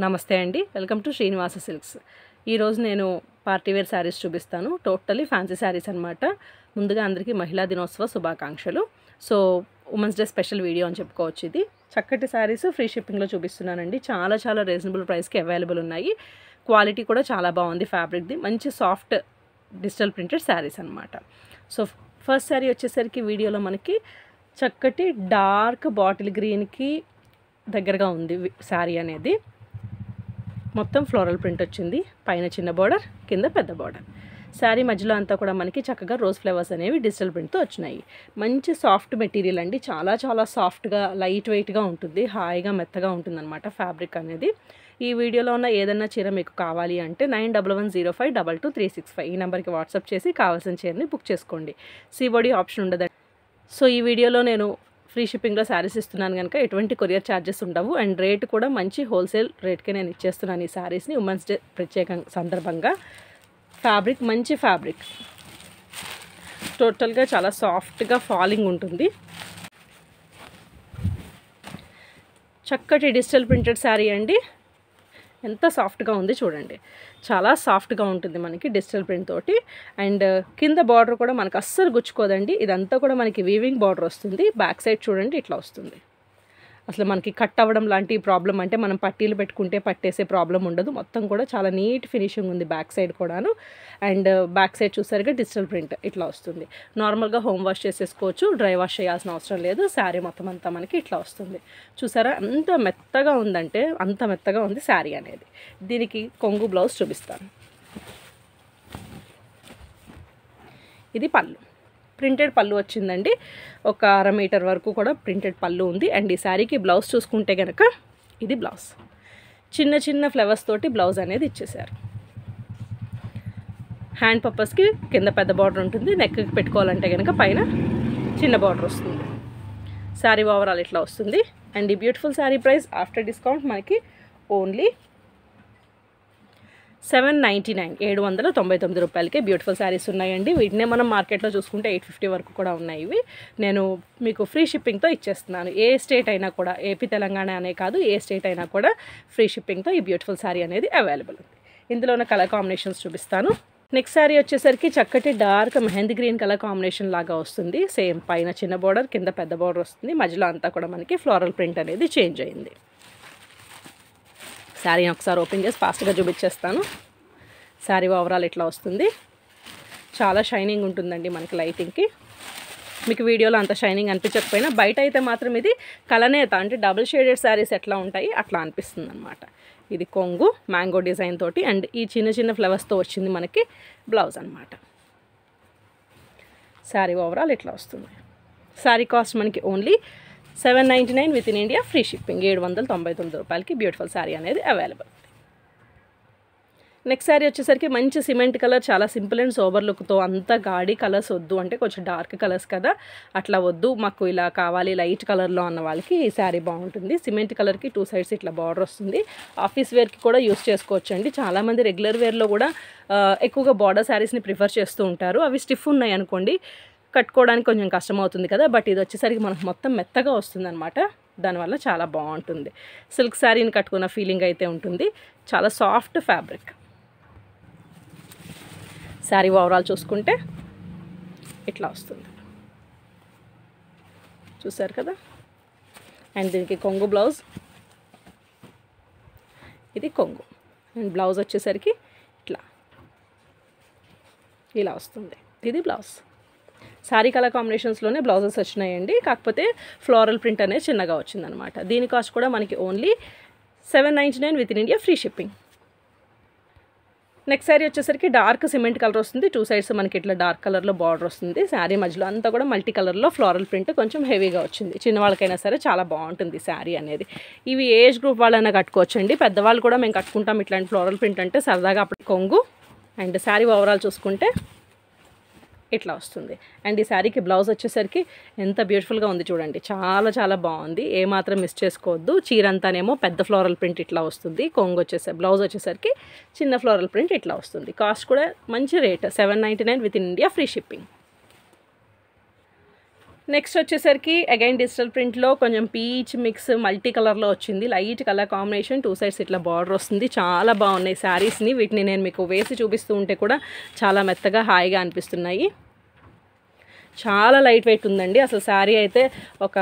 నమస్తే అండి, welcome to Srinivasa silks. ఈరోజు నేను పార్టీవేర్ శారీస్ చూపిస్తాను. టోటలీ ఫ్యాన్సీ శారీస్ అనమాట. ముందుగా అందరికీ మహిళా దినోత్సవ శుభాకాంక్షలు. So women's day special video అని చెప్పుకోవచ్చు. ఇది చక్కటి శారీస్ ఫ్రీ షిప్పింగ్లో చూపిస్తున్నానండి. చాలా రీజనబుల్ ప్రైస్కి అవైలబుల్ ఉన్నాయి. క్వాలిటీ కూడా చాలా బాగుంది. ఫ్యాబ్రిక్ది మంచి సాఫ్ట్ డిజిటల్ ప్రింటెడ్ శారీస్ అనమాట. సో ఫస్ట్ శారీ వచ్చేసరికి వీడియోలో మనకి చక్కటి డార్క్ బాటిల్ గ్రీన్కి దగ్గరగా ఉంది శారీ అనేది. మొత్తం ఫ్లోరల్ ప్రింట్ వచ్చింది. పైన చిన్న బార్డర్, కింద పెద్ద బార్డర్. శారీ మధ్యలో అంతా కూడా మనకి చక్కగా రోజ్ ఫ్లవర్స్ అనేవి డిజిటల్ ప్రింట్తో వచ్చినాయి. మంచి సాఫ్ట్ మెటీరియల్ అండి. చాలా సాఫ్ట్గా లైట్ వెయిట్గా ఉంటుంది. హాయిగా మెత్తగా ఉంటుందన్నమాట ఫ్యాబ్రిక్ అనేది. ఈ వీడియోలో ఉన్న ఏదైనా చీర మీకు కావాలి అంటే 9110522365 ఈ నెంబర్కి వాట్సాప్ చేసి కావాల్సిన చీరని బుక్ చేసుకోండి. సిఓడి ఆప్షన్ ఉండదండి. సో ఈ వీడియోలో నేను ఫ్రీ షిప్పింగ్లో శారీస్ ఇస్తున్నాను కనుక ఎటువంటి కొరియర్ ఛార్జెస్ ఉండవు. అండ్ రేట్ కూడా మంచి హోల్సేల్ రేట్కే నేను ఇచ్చేస్తున్నాను ఈ శారీస్ని ఉమెన్స్ డే ప్రత్యేక సందర్భంగా. ఫ్యాబ్రిక్ మంచి ఫ్యాబ్రిక్, టోటల్గా చాలా సాఫ్ట్గా ఫాలింగ్ ఉంటుంది. చక్కటి డిజిటల్ ప్రింటెడ్ శారీ అండి. ఎంత సాఫ్ట్గా ఉంది చూడండి. చాలా సాఫ్ట్గా ఉంటుంది మనకి డిజిటల్ ప్రింట్ తోటి. అండ్ కింద బార్డర్ కూడా మనకు అస్సలు గుచ్చుకోదండి. ఇదంతా కూడా మనకి వీవింగ్ బార్డర్ వస్తుంది. బ్యాక్ సైడ్ చూడండి ఇట్లా వస్తుంది. అసలు మనకి కట్ అవ్వడం లాంటి ప్రాబ్లం, అంటే మనం పట్టీలు పెట్టుకుంటే పట్టేసే ప్రాబ్లం ఉండదు. మొత్తం కూడా చాలా నీట్ ఫినిషింగ్ ఉంది బ్యాక్ సైడ్ కూడాను. అండ్ బ్యాక్ సైడ్ చూసారుగా డిజిటల్ ప్రింట్ ఇట్లా వస్తుంది. నార్మల్గా హోమ్ వాష్ చేసేసుకోవచ్చు, డ్రై వాష్ చేయాల్సిన అవసరం లేదు. శారీ మొత్తం అంతా మనకి ఇట్లా వస్తుంది. చూసారా ఎంత మెత్తగా ఉందంటే అంత మెత్తగా ఉంది శారీ అనేది. దీనికి కొంగు బ్లౌజ్ చూపిస్తాను. ఇది పళ్ళు, ప్రింటెడ్ పళ్ళు వచ్చిందండి. ఒక 1/2 మీటర్ వరకు కూడా ప్రింటెడ్ పళ్ళు ఉంది. అండ్ ఈ శారీకి బ్లౌజ్ చూసుకుంటే కనుక ఇది బ్లౌజ్. చిన్న ఫ్లవర్స్ తోటి బ్లౌజ్ అనేది ఇచ్చేసారు. హ్యాండ్ పర్పస్కి కింద పెద్ద బార్డర్ ఉంటుంది. నెక్కి పెట్టుకోవాలంటే కనుక పైన చిన్న బార్డర్ వస్తుంది. శారీ ఓవరాల్ ఇట్లా వస్తుంది. అండ్ ఈ beautiful sari price after discount మనకి ఓన్లీ 799 799 రూపాయలకే బ్యూటిఫుల్ శారీస్ ఉన్నాయండి. వీటినే మనం మార్కెట్లో చూసుకుంటే 850 వరకు కూడా ఉన్నాయి. ఇవి నేను మీకు ఫ్రీ షిప్పింగ్తో ఇచ్చేస్తున్నాను. ఏ స్టేట్ అయినా కూడా, ఏపీ తెలంగాణ అనే కాదు, ఏ స్టేట్ అయినా కూడా ఫ్రీ షిప్పింగ్తో ఈ బ్యూటిఫుల్ శారీ అనేది అవైలబుల్ ఉంది. ఇందులో ఉన్న కలర్ కాంబినేషన్స్ చూపిస్తాను. నెక్స్ట్ శారీ వచ్చేసరికి చక్కటి dark mehndi green colour combination లాగా వస్తుంది. సేమ్ పైన చిన్న బార్డర్, కింద పెద్ద బార్డర్ వస్తుంది. మధ్యలో అంతా కూడా మనకి ఫ్లోరల్ ప్రింట్ అనేది చేంజ్ అయింది. శారీని ఒకసారి ఓపెన్ చేసి ఫాస్ట్గా చూపించేస్తాను. శారీ ఓవరాల్ ఇట్లా వస్తుంది. చాలా షైనింగ్ ఉంటుందండి మనకి లైటింగ్కి. మీకు వీడియోలో అంత షైనింగ్ అనిపించకపోయినా బయట అయితే మాత్రం ఇది కలనేత, అంటే డబుల్ షేడెడ్ శారీస్ ఎట్లా ఉంటాయి అట్లా అనిపిస్తుంది అనమాట. ఇది కొంగు మ్యాంగో డిజైన్ తోటి అండ్ ఈ చిన్న ఫ్లవర్స్తో వచ్చింది మనకి బ్లౌజ్ అనమాట. శారీ ఓవరాల్ ఇట్లా వస్తుంది. శారీ కాస్ట్ మనకి only 799 with in India free shipping. 799 రూపాయలకి బ్యూటిఫుల్ శారీ అనేది అవైలబుల్. నెక్స్ట్ శారీ వచ్చేసరికి మంచి సిమెంట్ కలర్, చాలా సింపుల్ అండ్ సోబర్ లుక్తో. అంత గాడి కలర్స్ వద్దు, అంటే కొంచెం డార్క్ కలర్స్ కదా అట్లా వద్దు, మాకు ఇలా కావాలి లైట్ కలర్లో అన్న వాళ్ళకి ఈ శారీ బాగుంటుంది. సిమెంట్ కలర్కి 2 సైడ్స్ ఇట్లా బార్డర్ వస్తుంది. ఆఫీస్ వేర్కి కూడా యూస్ చేసుకోవచ్చు అండి. చాలామంది రెగ్యులర్ వేర్లో కూడా ఎక్కువగా బార్డర్ శారీస్ని ప్రిఫర్ చేస్తూ ఉంటారు. అవి స్టిఫ్ ఉన్నాయి అనుకోండి, కట్టుకోవడానికి కొంచెం కష్టం అవుతుంది కదా. బట్ ఇది వచ్చేసరికి మనకు మొత్తం మెత్తగా వస్తుంది అనమాట. దానివల్ల చాలా బాగుంటుంది. సిల్క్ శారీని కట్టుకున్న ఫీలింగ్ అయితే ఉంటుంది. చాలా సాఫ్ట్ ఫ్యాబ్రిక్. శారీ ఓవరాల్ చూసుకుంటే ఇట్లా వస్తుంది. చూసారు కదా. అండ్ దీనికి కొంగు బ్లౌజ్, ఇది కొంగు. అండ్ బ్లౌజ్ వచ్చేసరికి ఇలా వస్తుంది. ఇది బ్లౌజ్. శారీ కలర్ కాంబినేషన్స్లోనే బ్లౌజెస్ వచ్చినాయండి. కాకపోతే ఫ్లోరల్ ప్రింట్ అనేది చిన్నగా వచ్చిందనమాట. దీని కాస్ట్ కూడా మనకి only 799 with in India free shipping. Next sari వచ్చేసరికి డార్క్ సిమెంట్ కలర్ వస్తుంది. 2 సైడ్స్ మనకి ఇట్లా డార్క్ కలర్లో బార్డర్ వస్తుంది. శారీ మధ్యలో అంతా కూడా మల్టీ కలర్లో ఫ్లోరల్ ప్రింట్ కొంచెం హెవీగా వచ్చింది. చిన్నవాళ్ళకైనా సరే చాలా బాగుంటుంది శారీ అనేది. ఇవి ఏజ్ గ్రూప్ వాళ్ళైనా కట్టుకోవచ్చు అండి. పెద్దవాళ్ళు కూడా మేము కట్టుకుంటాం ఇట్లాంటి ఫ్లోరల్ ప్రింట్ అంటే సరదాగా. అప్పుడు కొంగు అండ్ శారీ ఓవరాల్ చూసుకుంటే ఇట్లా వస్తుంది. అండ్ ఈ శారీకి బ్లౌజ్ వచ్చేసరికి ఎంత బ్యూటిఫుల్గా ఉంది చూడండి. చాలా బాగుంది. ఏమాత్రం మిస్ చేసుకోవద్దు. చీర అంతానేమో పెద్ద ఫ్లోరల్ ప్రింట్ ఇట్లా వస్తుంది. కొంగు వచ్చేసరికి బ్లౌజ్ వచ్చేసరికి చిన్న ఫ్లోరల్ ప్రింట్ ఇట్లా వస్తుంది. కాస్ట్ కూడా మంచి rate 799 with in India free shipping. Next వచ్చేసరికి అగైన్ డిజిటల్ ప్రింట్లో కొంచెం పీచ్ మిక్స్ మల్టీ కలర్లో వచ్చింది. లైట్ కలర్ కాంబినేషన్, 2 సైడ్స్ ఇట్లా బార్డర్ వస్తుంది. చాలా బాగున్నాయి శారీస్ని. వీటిని నేను మీకు వేసి చూపిస్తూ ఉంటే కూడా చాలా మెత్తగా హాయిగా అనిపిస్తున్నాయి. చాలా లైట్ వెయిట్ ఉందండి. అసలు శారీ అయితే ఒక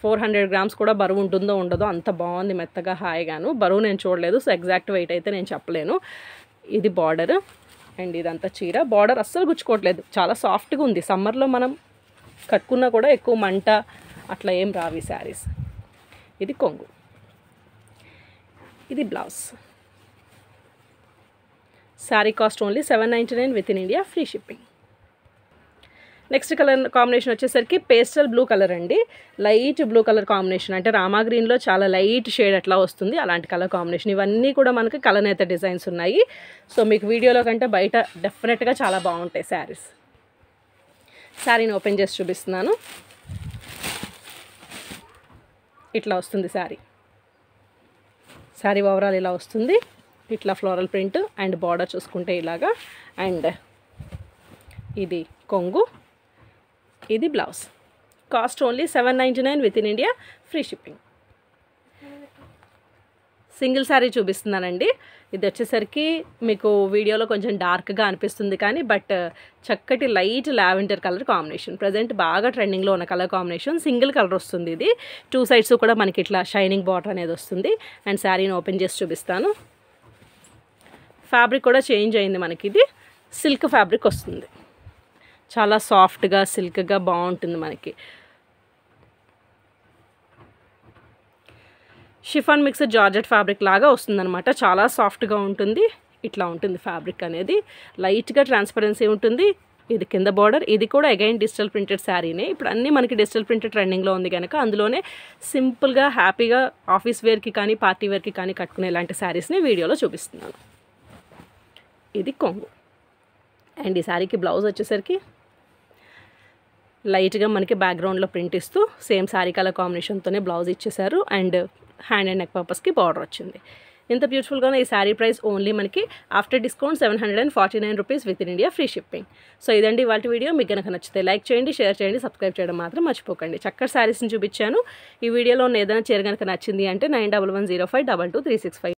400 గ్రామ్స్ కూడా బరువు ఉంటుందో ఉండదో, అంత బాగుంది మెత్తగా హాయిగాను. బరువు నేను చూడలేదు, సో ఎగ్జాక్ట్ వెయిట్ అయితే నేను చెప్పలేను. ఇది బార్డర్ అండ్ ఇదంతా చీర. బార్డర్ అస్సలు గుచ్చుకోవట్లేదు, చాలా సాఫ్ట్గా ఉంది. సమ్మర్లో మనం కట్టుకున్నా కూడా ఎక్కువ మంట అట్లా ఏం రావి శారీస్. ఇది కొంగు, ఇది blouse. Sari cost only 799 with in India, free shipping. Next colour combination వచ్చేసరికి పేస్టల్ బ్లూ కలర్ అండి. లైట్ బ్లూ కలర్ కాంబినేషన్, అంటే రామా గ్రీన్లో చాలా లైట్ షేడ్ అట్లా వస్తుంది, అలాంటి కలర్ కాంబినేషన్. ఇవన్నీ కూడా మనకి కలనేత డిజైన్స్ ఉన్నాయి. సో మీకు వీడియోలో కంటే బయట డెఫినెట్గా చాలా బాగుంటాయి శారీస్. శారీని ఓపెన్ చేసి చూపిస్తున్నాను. ఇట్లా వస్తుంది శారీ. శారీ ఓవరాల్ ఇలా వస్తుంది. ఇట్లా ఫ్లోరల్ ప్రింట్ అండ్ బార్డర్ చూసుకుంటే ఇలాగా. అండ్ ఇది కొంగు, ఇది blouse. Cost only 799 with in India, free shipping. Single sari చూపిస్తున్నానండి. ఇది వచ్చేసరికి మీకు వీడియోలో కొంచెం డార్క్గా అనిపిస్తుంది కానీ బట్ చక్కటి light lavender colour combination. Present బాగా ట్రెండింగ్లో ఉన్న కలర్ కాంబినేషన్. సింగిల్ కలర్ వస్తుంది ఇది. 2 సైడ్స్ కూడా మనకి ఇట్లా షైనింగ్ బార్డర్ అనేది వస్తుంది. అండ్ శారీని ఓపెన్ చేసి చూపిస్తాను. ఫ్యాబ్రిక్ కూడా చేంజ్ అయింది మనకి. ఇది సిల్క్ ఫ్యాబ్రిక్ వస్తుంది. చాలా సాఫ్ట్గా సిల్క్గా బాగుంటుంది మనకి. షిఫాన్ మిక్స్ జార్జెట్ ఫ్యాబ్రిక్ లాగా వస్తుందన్నమాట. చాలా సాఫ్ట్గా ఉంటుంది. ఇట్లా ఉంటుంది ఫ్యాబ్రిక్ అనేది. లైట్గా ట్రాన్స్పరెన్సీ ఉంటుంది. ఇది కింద బార్డర్. ఇది కూడా అగైన్ డిజిటల్ ప్రింటెడ్ శారీనే. ఇప్పుడు అన్నీ మనకి డిజిటల్ ప్రింటెడ్ ట్రెండింగ్లో ఉంది కనుక అందులోనే సింపుల్గా హ్యాపీగా ఆఫీస్ వేర్కి కానీ పార్టీ వేర్కి కానీ కట్టుకునే ఇలాంటి శారీస్ని వీడియోలో చూపిస్తున్నాను. ఇది కొంగు అండ్ ఈ శారీకి బ్లౌజ్ వచ్చేసరికి లైట్గా మనకి బ్యాక్గ్రౌండ్లో ప్రింట్ ఇస్తూ సేమ్ శారీ కలర్ కాంబినేషన్తోనే బ్లౌజ్ ఇచ్చేసారు. అండ్ హ్యాండ్ అండ్ నెక్ పర్పస్కి బార్డర్ వచ్చింది. ఇంత బ్యూటిఫుల్గానే ఈ శారీ ప్రైస్ ఓన్లీ మనకి after discount 749 rupees with in India, free shipping. So ఇదండి ఇవాళ వీడియో. మీకు కనుక నచ్చితే లైక్ చేయండి, షేర్ చేయండి, సబ్స్క్రైబ్ చేయడం మాత్రం మర్చిపోకండి. చక్కటి శారీస్ని చూపించాను. ఈ వీడియోలో ఏదైనా చీర కనుక నచ్చింది అంటే 9110522365